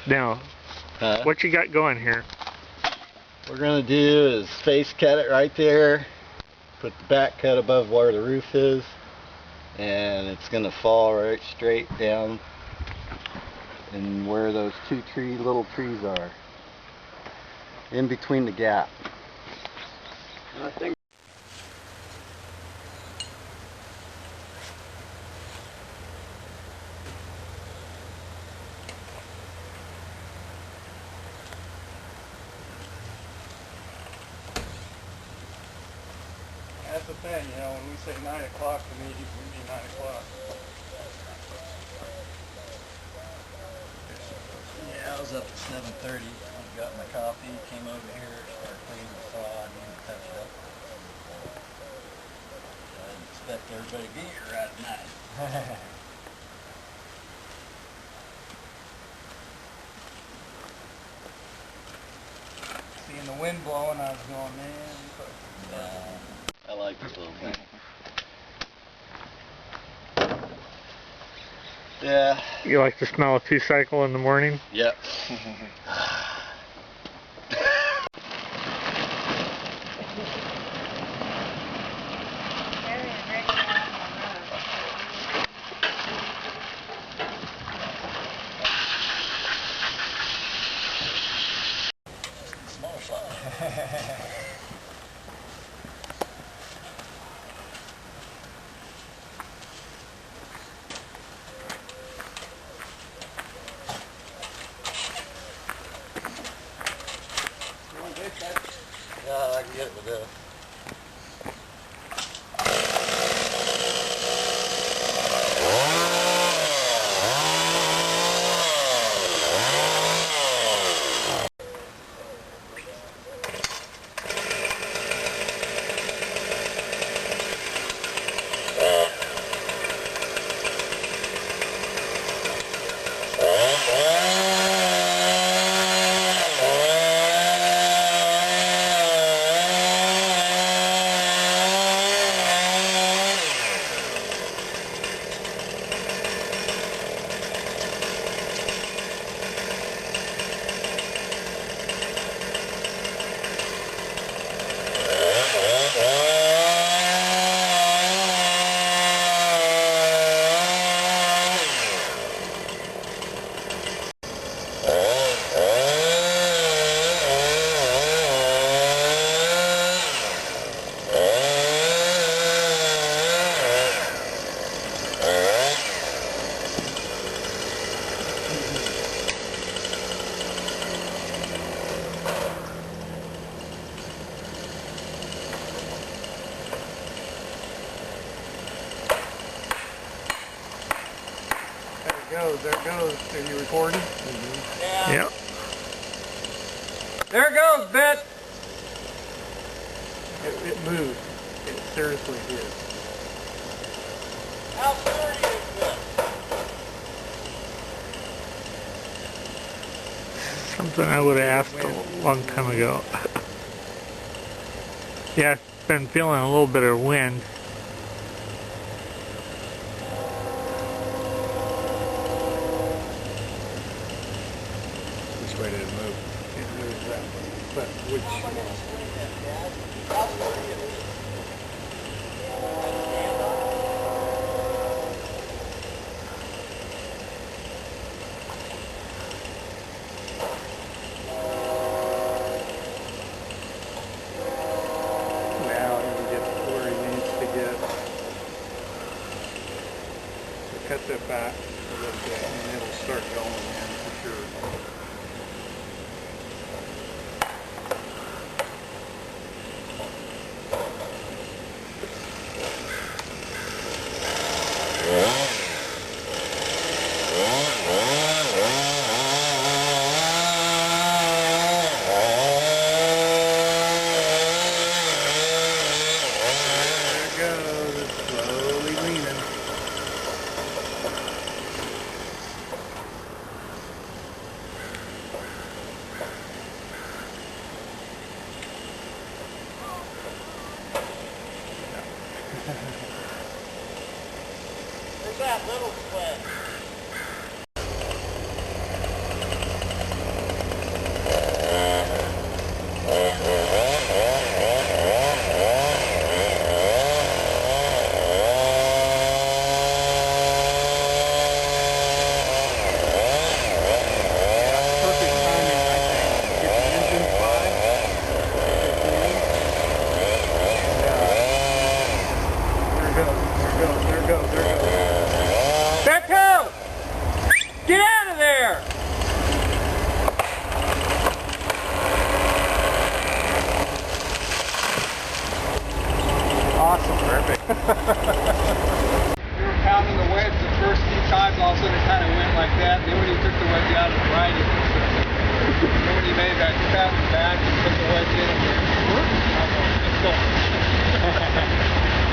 Now, what you got going here? What we're going to do is face cut it right there, put the back cut above where the roof is, and it's going to fall right straight down in where those little trees are, in between the gap. I think that's the thing, you know, when we say 9 o'clock to me, we mean 9 o'clock. Yeah, I was up at 7:30. I got my coffee, came over here, started cleaning the saw, and then touched it up. I didn't expect everybody to be here right at night. Seeing the wind blowing, I was going, man. I like this little thing. Yeah. You like the smell of two-cycle in the morning? Yep. Small shot. Yeah, I can get it with this. There it goes. Are you recording? Mm-hmm. Yeah. Yep. There it goes, Bet. It moved. It seriously did. How sturdy is this? Something I would have asked a long time ago. Yeah, I've been feeling a little bit of wind. Which way did it move? It moved that way. But which now he can get where he needs to get. So cut that back a little bit and it'll start going in for sure. Where's that little square? We were pounding the wedge the first few times, all of a sudden it kind of went like that. Then when he took the wedge out of the right, then when he made that cut back and put the wedge in, let's go.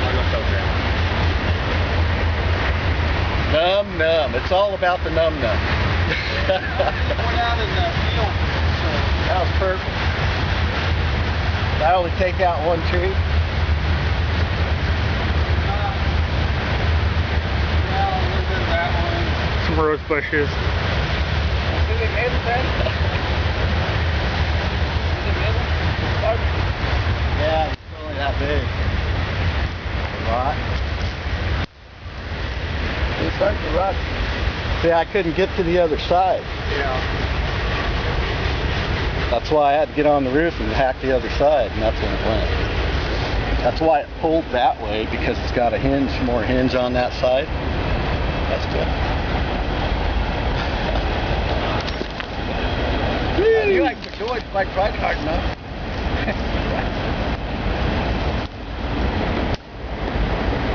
I'll go tell Grandma. Num. It's all about the num. Went out in the field. That was perfect. I only take out one tree. Yeah, a little bit of that one. Some rose bushes. See the middle then? In the middle? Yeah, it's only that big. Rot. It's starting to rot. See, I couldn't get to the other side. Yeah. That's why I had to get on the roof and hack the other side, and that's when it went. That's why it pulled that way, because it's got a hinge, more hinge on that side. That's good. You like George, like tried hard enough.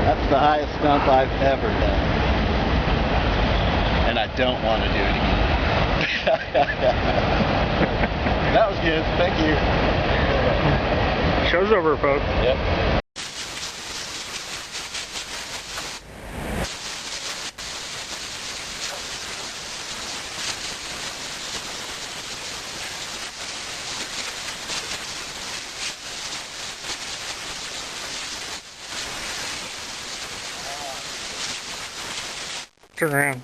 That's the highest stump I've ever done. And I don't want to do it again. That was good. Thank you. Show's over, folks. Yep. Turn around.